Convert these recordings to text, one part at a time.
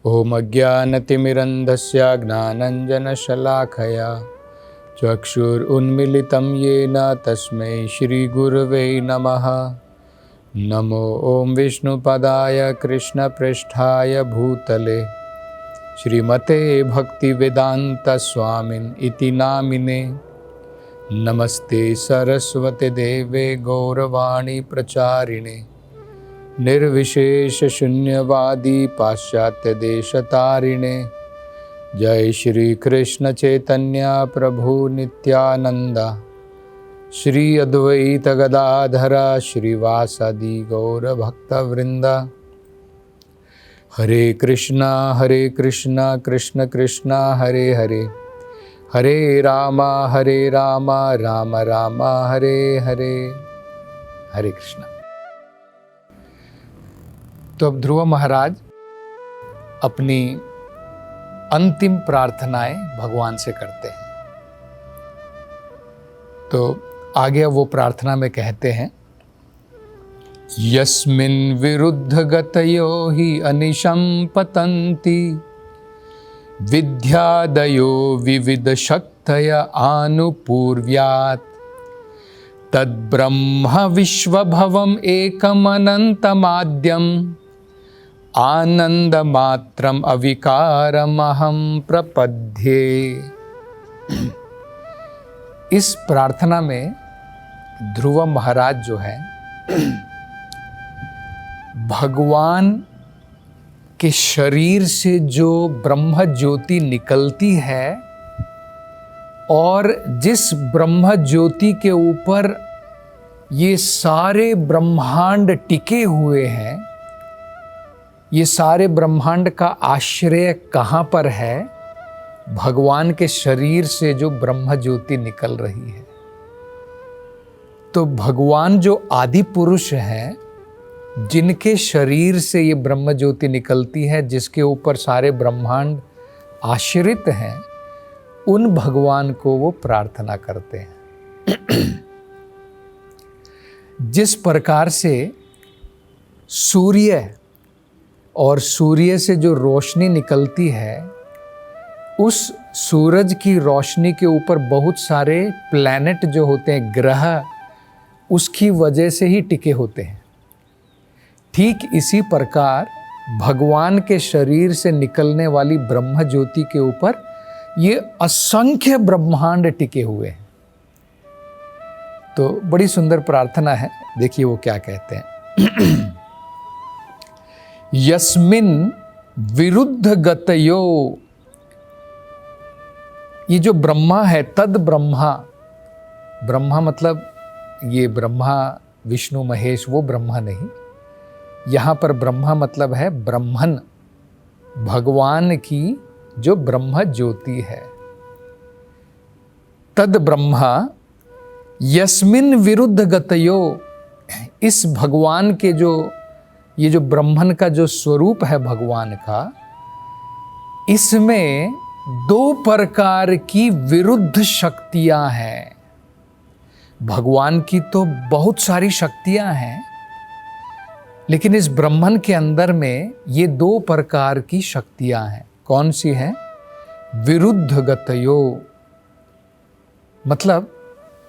ओम अज्ञानतिमिरन्धस्य ज्ञानाञ्जनशलाकया चक्षुरुन्मीलितं येन तस्मै श्रीगुरवे नमः। नमो ओम विष्णुपदाय कृष्णपृष्ठाय भूतले श्रीमते भक्तिवेदान्तस्वामिन् इति नामिने। नमस्ते सरस्वती देवे गौरवाणी प्रचारिणे निर्विशेष शून्यवादी पाश्चात्य देशतारिणे। जय श्री कृष्ण चैतन्य प्रभु नित्यानंद श्री अद्वैत गदाधर श्रीवासादि गौर भक्तवृंद। हरे कृष्णा कृष्ण कृष्ण हरे हरे, हरे राम राम राम हरे हरे। हरे कृष्णा। तो अब ध्रुव महाराज अपनी अंतिम प्रार्थनाएं भगवान से करते हैं। तो आगे वो प्रार्थना में कहते हैं, यस्मिन् विरुद्ध गतयो हि अनिशं पतन्ति विद्यादयो विविध शक्तय आनुपूर्व्यात् तद्ब्रह्म विश्वभवम् एकमनन्तमाद्यम् आनंदमात्रम अविकारमहं प्रपद्ये। इस प्रार्थना में ध्रुव महाराज जो है भगवान के शरीर से जो ब्रह्म ज्योति निकलती है और जिस ब्रह्म ज्योति के ऊपर ये सारे ब्रह्मांड टिके हुए हैं, ये सारे ब्रह्मांड का आश्रय कहाँ पर है? भगवान के शरीर से जो ब्रह्म ज्योति निकल रही है। तो भगवान जो आदि पुरुष हैं, जिनके शरीर से ये ब्रह्म ज्योति निकलती है, जिसके ऊपर सारे ब्रह्मांड आश्रित हैं, उन भगवान को वो प्रार्थना करते हैं। जिस प्रकार से सूर्य और सूर्य से जो रोशनी निकलती है, उस सूरज की रोशनी के ऊपर बहुत सारे प्लैनेट जो होते हैं, ग्रह, उसकी वजह से ही टिके होते हैं। ठीक इसी प्रकार भगवान के शरीर से निकलने वाली ब्रह्म ज्योति के ऊपर ये असंख्य ब्रह्मांड टिके हुए हैं। तो बड़ी सुंदर प्रार्थना है। देखिए वो क्या कहते हैं। यस्मिन् विरुद्ध गतयो, ये जो ब्रह्मा है, तद ब्रह्मा, ब्रह्मा मतलब ये ब्रह्मा विष्णु महेश वो ब्रह्मा नहीं, यहाँ पर ब्रह्मा मतलब है ब्रह्मन, भगवान की जो ब्रह्म ज्योति है। तद ब्रह्मा यस्मिन् विरुद्ध गतयो, इस भगवान के जो ये जो ब्रह्मन का जो स्वरूप है भगवान का, इसमें दो प्रकार की विरुद्ध शक्तियां हैं। भगवान की तो बहुत सारी शक्तियां हैं, लेकिन इस ब्रह्मन के अंदर में ये दो प्रकार की शक्तियां हैं। कौन सी हैं? विरुद्ध गतयो, मतलब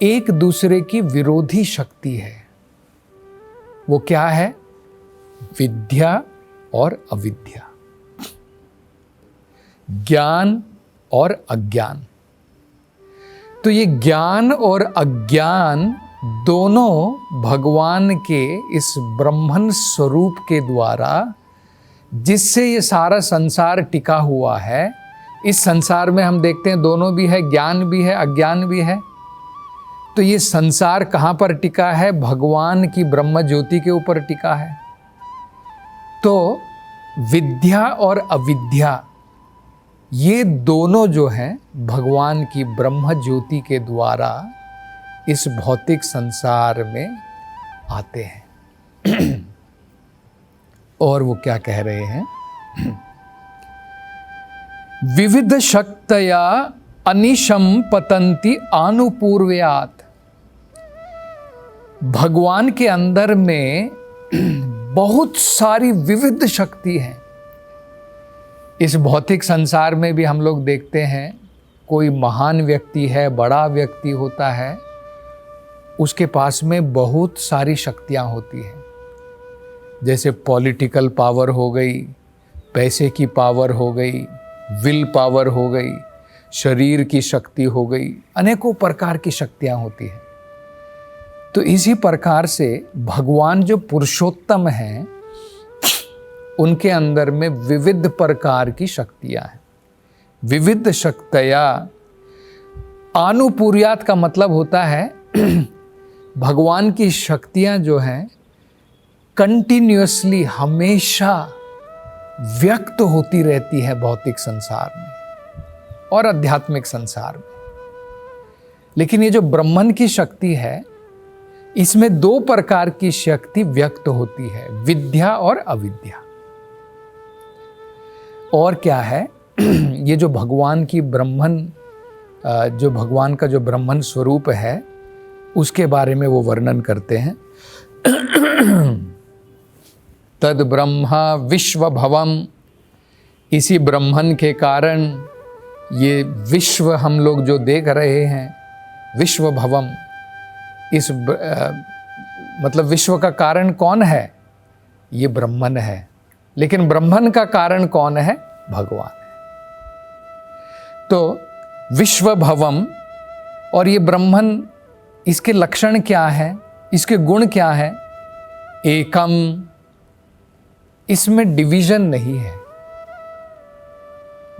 एक दूसरे की विरोधी शक्ति है। वो क्या है? विद्या और अविद्या, ज्ञान और अज्ञान। तो ये ज्ञान और अज्ञान दोनों भगवान के इस ब्रह्मन स्वरूप के द्वारा, जिससे ये सारा संसार टिका हुआ है, इस संसार में हम देखते हैं दोनों भी है, ज्ञान भी है, अज्ञान भी है। तो ये संसार कहाँ पर टिका है? भगवान की ब्रह्म ज्योति के ऊपर टिका है। तो विद्या और अविद्या, ये दोनों जो हैं भगवान की ब्रह्म ज्योति के द्वारा इस भौतिक संसार में आते हैं। और वो क्या कह रहे हैं? विविध शक्तया अनिशम पतंती आनुपूर्व्यात्। भगवान के अंदर में बहुत सारी विविध शक्ति है। इस भौतिक संसार में भी हम लोग देखते हैं, कोई महान व्यक्ति है, बड़ा व्यक्ति होता है, उसके पास में बहुत सारी शक्तियाँ होती हैं। जैसे पॉलिटिकल पावर हो गई, पैसे की पावर हो गई, विल पावर हो गई, शरीर की शक्ति हो गई, अनेकों प्रकार की शक्तियाँ होती हैं। तो इसी प्रकार से भगवान जो पुरुषोत्तम हैं, उनके अंदर में विविध प्रकार की शक्तियाँ हैं। विविध शक्तियाँ, आनुपूर्यात का मतलब होता है भगवान की शक्तियाँ जो हैं कंटिन्यूअसली हमेशा व्यक्त होती रहती है भौतिक संसार में और आध्यात्मिक संसार में। लेकिन ये जो ब्रह्मन की शक्ति है, इसमें 2 प्रकार की शक्ति व्यक्त होती है, विद्या और अविद्या। और क्या है, ये जो भगवान की ब्रह्मन, जो भगवान का जो ब्रह्मन स्वरूप है, उसके बारे में वो वर्णन करते हैं। तद ब्रह्मा विश्व भवम, इसी ब्रह्मन के कारण ये विश्व हम लोग जो देख रहे हैं, विश्व भवम, इस मतलब विश्व का कारण कौन है? ये ब्रह्मन है। लेकिन ब्रह्मन का कारण कौन है? भगवान है। तो विश्व भवम, और ये ब्रह्मन, इसके लक्षण क्या है, इसके गुण क्या है? एकम, इसमें डिवीजन नहीं है।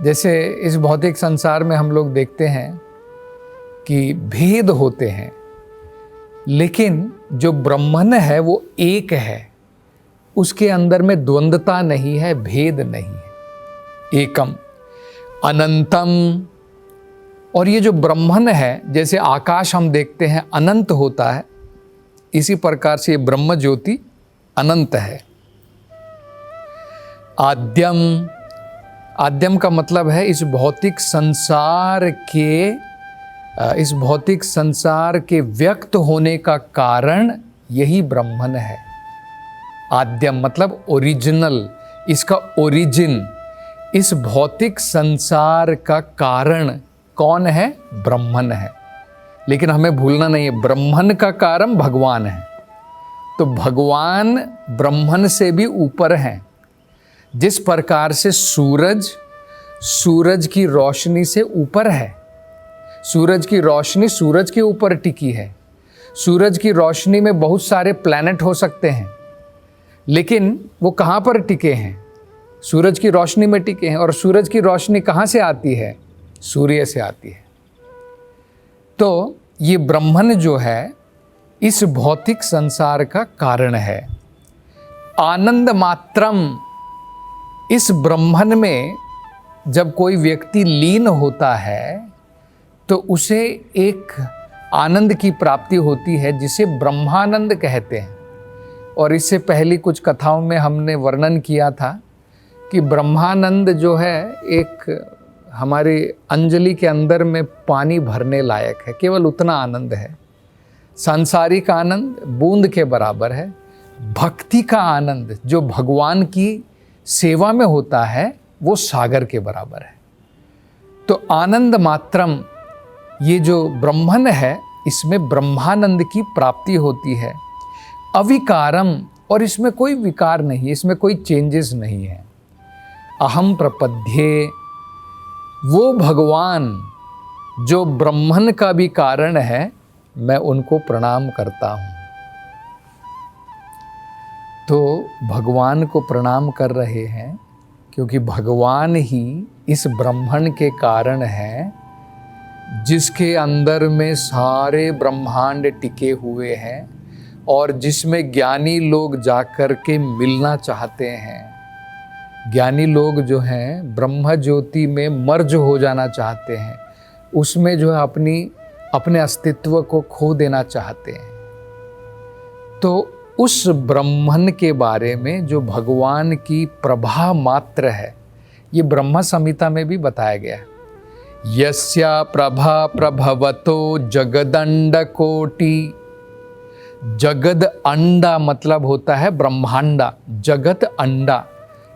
जैसे इस भौतिक संसार में हम लोग देखते हैं कि भेद होते हैं, लेकिन जो ब्रह्मन है वो एक है, उसके अंदर में द्वंद्वता नहीं है, भेद नहीं है। एकम अनंतम, और ये जो ब्रह्मन है, जैसे आकाश हम देखते हैं अनंत होता है, इसी प्रकार से ये ब्रह्म ज्योति अनंत है। आद्यम, आद्यम का मतलब है इस भौतिक संसार के व्यक्त होने का कारण यही ब्रह्मन है। आद्यम मतलब ओरिजिनल, इसका ओरिजिन, इस भौतिक संसार का कारण कौन है? ब्रह्मन है। लेकिन हमें भूलना नहीं है, ब्रह्मन का कारण भगवान है। तो भगवान ब्रह्मन से भी ऊपर हैं। जिस प्रकार से सूरज की रोशनी से ऊपर है, सूरज की रोशनी सूरज के ऊपर टिकी है। सूरज की रोशनी में बहुत सारे प्लैनेट हो सकते हैं, लेकिन वो कहाँ पर टिके हैं? सूरज की रोशनी में टिके हैं। और सूरज की रोशनी कहाँ से आती है? सूर्य से आती है। तो ये ब्रह्मन जो है इस भौतिक संसार का कारण है। आनंद मात्रम, इस ब्रह्मन में जब कोई व्यक्ति लीन होता है तो उसे एक आनंद की प्राप्ति होती है, जिसे ब्रह्मानंद कहते हैं। और इससे पहली कुछ कथाओं में हमने वर्णन किया था कि ब्रह्मानंद जो है एक हमारी अंजलि के अंदर में पानी भरने लायक है, केवल उतना आनंद है। सांसारिक आनंद बूंद के बराबर है। भक्ति का आनंद जो भगवान की सेवा में होता है वो सागर के बराबर है। तो आनंद मात्रम, ये जो ब्रह्मन है, इसमें ब्रह्मानंद की प्राप्ति होती है। अविकारम, और इसमें कोई विकार नहीं, इसमें कोई चेंजेस नहीं है। अहम प्रपद्ये, वो भगवान जो ब्रह्मन का भी कारण है, मैं उनको प्रणाम करता हूँ। तो भगवान को प्रणाम कर रहे हैं क्योंकि भगवान ही इस ब्रह्मन के कारण हैं, जिसके अंदर में सारे ब्रह्मांड टिके हुए हैं और जिसमें ज्ञानी लोग जाकर के मिलना चाहते हैं। ज्ञानी लोग जो हैं ब्रह्म ज्योति में मर्ज हो जाना चाहते हैं, उसमें जो है अपने अस्तित्व को खो देना चाहते हैं। तो उस ब्रह्मन के बारे में जो भगवान की प्रभा मात्र है, ये ब्रह्म संहिता में भी बताया गया है। यस्या प्रभा प्रभवतो जगदंड कोटि, जगद अंडा मतलब होता है ब्रह्मांडा, जगत अंडा,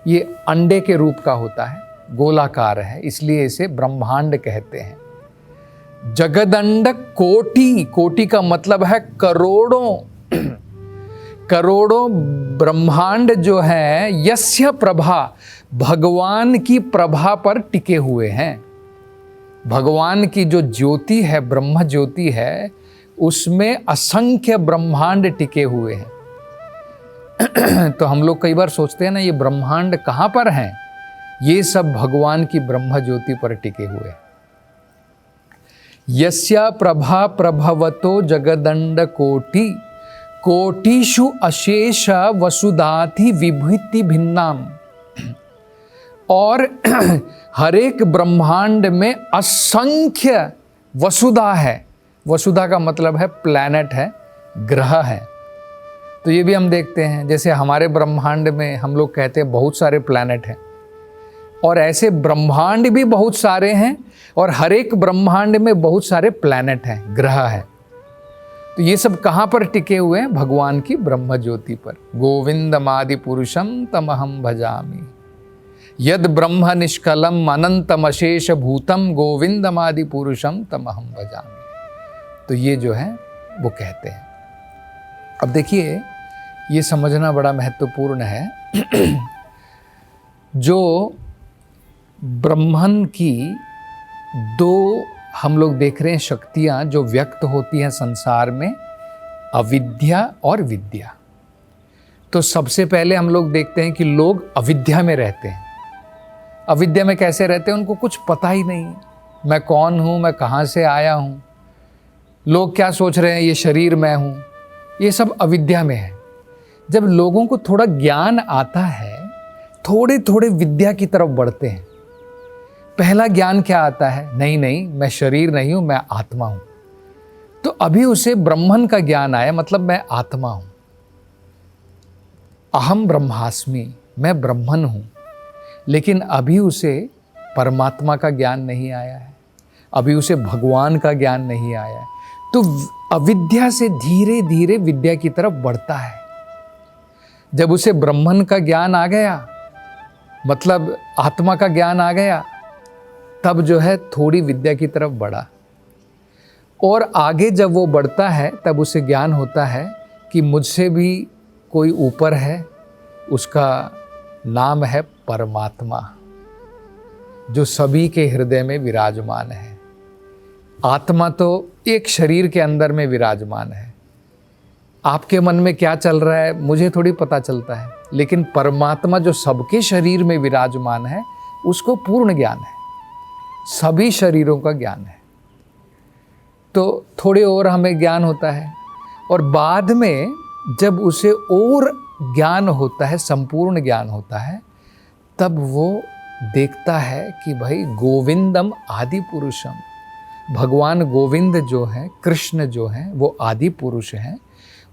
ये अंडे के रूप का होता है। गोलाकार है, इसलिए इसे ब्रह्मांड कहते हैं। जगदंड कोटि, कोटि का मतलब है करोड़ों, करोड़ों ब्रह्मांड जो है यस्य प्रभा, भगवान की प्रभा पर टिके हुए हैं। भगवान की जो ज्योति है, ब्रह्म ज्योति है, उसमें असंख्य ब्रह्मांड टिके हुए हैं। तो हम लोग कई बार सोचते हैं ना, ये ब्रह्मांड कहाँ पर हैं? ये सब भगवान की ब्रह्म ज्योति पर टिके हुए हैं। यस्या प्रभा प्रभवतो जगदंड कोटि, कोटिषु अशेष वसुधाति विभूति भिन्नाम। और हर एक ब्रह्मांड में असंख्य वसुधा है। वसुधा का मतलब है प्लैनेट है, ग्रह है। तो ये भी हम देखते हैं, जैसे हमारे ब्रह्मांड में हम लोग कहते हैं बहुत सारे प्लैनेट हैं, और ऐसे ब्रह्मांड भी बहुत सारे हैं, और हर एक ब्रह्मांड में बहुत सारे प्लैनेट हैं, ग्रह है। तो ये सब कहाँ पर टिके हुए हैं? भगवान की ब्रह्म ज्योति पर। गोविंदमादि पुरुषम तमहम भजामि, यद ब्रह्म निष्कलम अनंतम अशेष भूतम, गोविंदमादि पुरुषम तमहम भजामि। तो ये जो है वो कहते हैं। अब देखिए, ये समझना बड़ा महत्वपूर्ण है। जो ब्रह्मन की दो हम लोग देख रहे हैं शक्तियाँ जो व्यक्त होती हैं संसार में, अविद्या और विद्या। तो सबसे पहले हम लोग देखते हैं कि लोग अविद्या में रहते हैं। अविद्या में कैसे रहते हैं? उनको कुछ पता ही नहीं, मैं कौन हूँ, मैं कहाँ से आया हूँ, लोग क्या सोच रहे हैं, ये शरीर मैं हूँ, ये सब अविद्या में है। जब लोगों को थोड़ा ज्ञान आता है, थोड़े थोड़े विद्या की तरफ बढ़ते हैं। पहला ज्ञान क्या आता है? नहीं नहीं, मैं शरीर नहीं हूँ, मैं आत्मा हूँ। तो अभी उसे ब्रह्मन का ज्ञान आया, मतलब मैं आत्मा हूँ, अहम ब्रह्मास्मि, मैं ब्रह्मन हूँ। लेकिन अभी उसे परमात्मा का ज्ञान नहीं आया है, अभी उसे भगवान का ज्ञान नहीं आया है। तो अविद्या से धीरे धीरे विद्या की तरफ बढ़ता है। जब उसे ब्रह्मन का ज्ञान आ गया, मतलब आत्मा का ज्ञान आ गया, तब जो है थोड़ी विद्या की तरफ बढ़ा। और आगे जब वो बढ़ता है, तब उसे ज्ञान होता है कि मुझसे भी कोई ऊपर है, उसका नाम है परमात्मा, जो सभी के हृदय में विराजमान है। आत्मा तो एक शरीर के अंदर में विराजमान है। आपके मन में क्या चल रहा है मुझे थोड़ी पता चलता है, लेकिन परमात्मा जो सबके शरीर में विराजमान है, उसको पूर्ण ज्ञान है, सभी शरीरों का ज्ञान है। तो थोड़े और हमें ज्ञान होता है, और बाद में जब उसे और ज्ञान होता है, संपूर्ण ज्ञान होता है, तब वो देखता है कि भाई गोविंदम आदि पुरुषम, भगवान गोविंद जो है, कृष्ण जो है, वो आदि पुरुष हैं,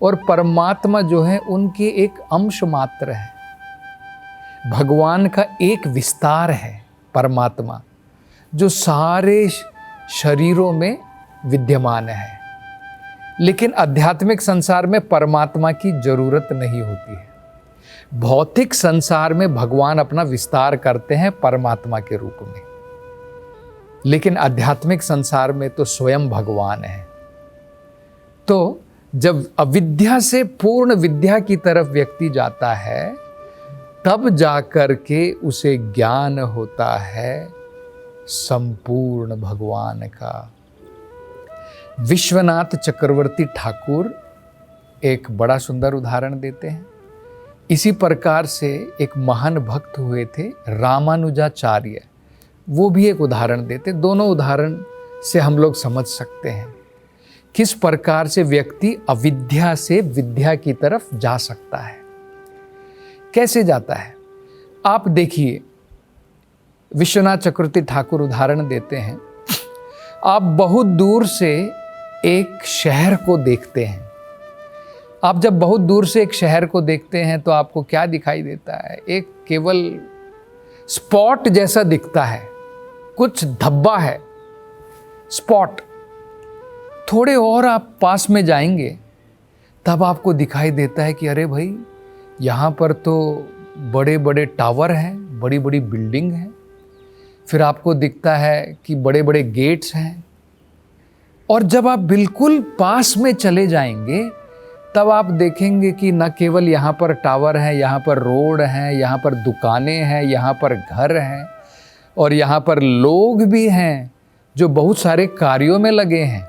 और परमात्मा जो है उनके एक अंश मात्र है। भगवान का एक विस्तार है परमात्मा, जो सारे शरीरों में विद्यमान है। लेकिन आध्यात्मिक संसार में परमात्मा की जरूरत नहीं होती है। भौतिक संसार में भगवान अपना विस्तार करते हैं परमात्मा के रूप में, लेकिन आध्यात्मिक संसार में तो स्वयं भगवान है। तो जब अविद्या से पूर्ण विद्या की तरफ व्यक्ति जाता है, तब जाकर के उसे ज्ञान होता है संपूर्ण भगवान का। विश्वनाथ चक्रवर्ती ठाकुर एक बड़ा सुंदर उदाहरण देते हैं। इसी प्रकार से एक महान भक्त हुए थे रामानुजाचार्य, वो भी एक उदाहरण देते। दोनों उदाहरण से हम लोग समझ सकते हैं किस प्रकार से व्यक्ति अविद्या से विद्या की तरफ जा सकता है। कैसे जाता है आप देखिए, विश्वनाथ चक्रवर्ती ठाकुर उदाहरण देते हैं। आप बहुत दूर से एक शहर को देखते हैं। आप जब बहुत दूर से एक शहर को देखते हैं तो आपको क्या दिखाई देता है? एक केवल स्पॉट जैसा दिखता है, कुछ धब्बा है, स्पॉट। थोड़े और आप पास में जाएंगे तब आपको दिखाई देता है कि अरे भाई, यहाँ पर तो बड़े बड़े टावर हैं, बड़ी बड़ी बिल्डिंग हैं, फिर आपको दिखता है कि बड़े बड़े गेट्स हैं, और जब आप बिल्कुल पास में चले जाएंगे तब आप देखेंगे कि न केवल यहाँ पर टावर है, यहाँ पर रोड है, यहाँ पर दुकानें हैं, यहाँ पर घर हैं, और यहाँ पर लोग भी हैं जो बहुत सारे कार्यों में लगे हैं।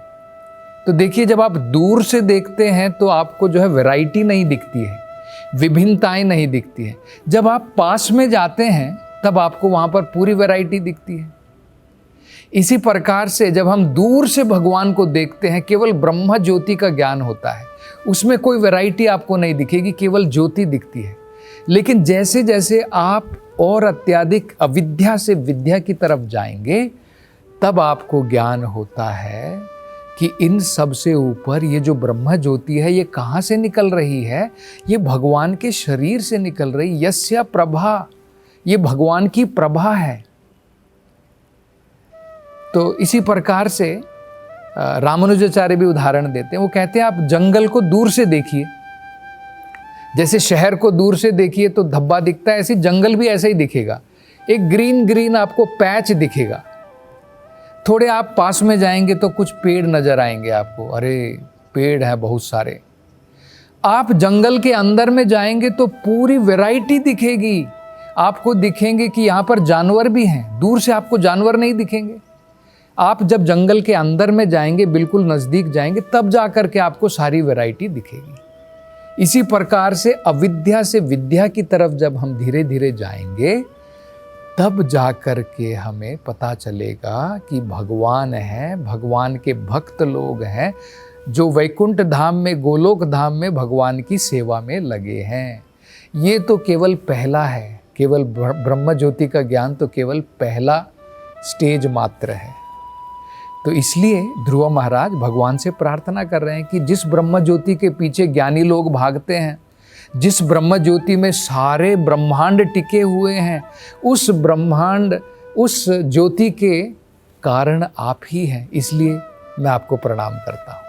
तो देखिए, जब आप दूर से देखते हैं तो आपको जो है वैरायटी नहीं दिखती है, विभिन्नताएं नहीं दिखती है। जब आप पास में जाते हैं तब आपको वहाँ पर पूरी वैरायटी दिखती है। इसी प्रकार से जब हम दूर से भगवान को देखते हैं, केवल ब्रह्म ज्योति का ज्ञान होता है, उसमें कोई वैरायटी आपको नहीं दिखेगी, केवल ज्योति दिखती है। लेकिन जैसे जैसे आप और अत्यधिक अविद्या से विद्या की तरफ जाएंगे तब आपको ज्ञान होता है कि इन सब से ऊपर ये जो ब्रह्म ज्योति है ये कहाँ से निकल रही है? ये भगवान के शरीर से निकल रही, यस्य प्रभा, ये भगवान की प्रभा है। तो इसी प्रकार से रामानुजाचार्य भी उदाहरण देते हैं। वो कहते हैं आप जंगल को दूर से देखिए, जैसे शहर को दूर से देखिए तो धब्बा दिखता है, ऐसे जंगल भी ऐसे ही दिखेगा, एक ग्रीन ग्रीन आपको पैच दिखेगा। थोड़े आप पास में जाएंगे तो कुछ पेड़ नजर आएंगे आपको, अरे पेड़ है बहुत सारे। आप जंगल के अंदर में जाएंगे तो पूरी वैरायटी दिखेगी, आपको दिखेंगे कि यहाँ पर जानवर भी हैं, दूर से आपको जानवर नहीं दिखेंगे। आप जब जंगल के अंदर में जाएंगे, बिल्कुल नज़दीक जाएंगे, तब जा कर के आपको सारी वैरायटी दिखेगी। इसी प्रकार से अविद्या से विद्या की तरफ जब हम धीरे धीरे जाएंगे तब जा कर के हमें पता चलेगा कि भगवान है, भगवान के भक्त लोग हैं जो वैकुंठ धाम में, गोलोक धाम में भगवान की सेवा में लगे हैं। ये तो केवल पहला है, केवल ब्रह्म ज्योति का ज्ञान तो केवल पहला स्टेज मात्र है। तो इसलिए ध्रुव महाराज भगवान से प्रार्थना कर रहे हैं कि जिस ब्रह्म ज्योति के पीछे ज्ञानी लोग भागते हैं, जिस ब्रह्म ज्योति में सारे ब्रह्मांड टिके हुए हैं, उस ब्रह्मांड, उस ज्योति के कारण आप ही हैं, इसलिए मैं आपको प्रणाम करता हूँ।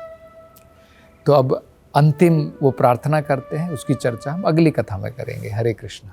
तो अब अंतिम वो प्रार्थना करते हैं, उसकी चर्चा हम अगली कथा में करेंगे। हरे कृष्णा।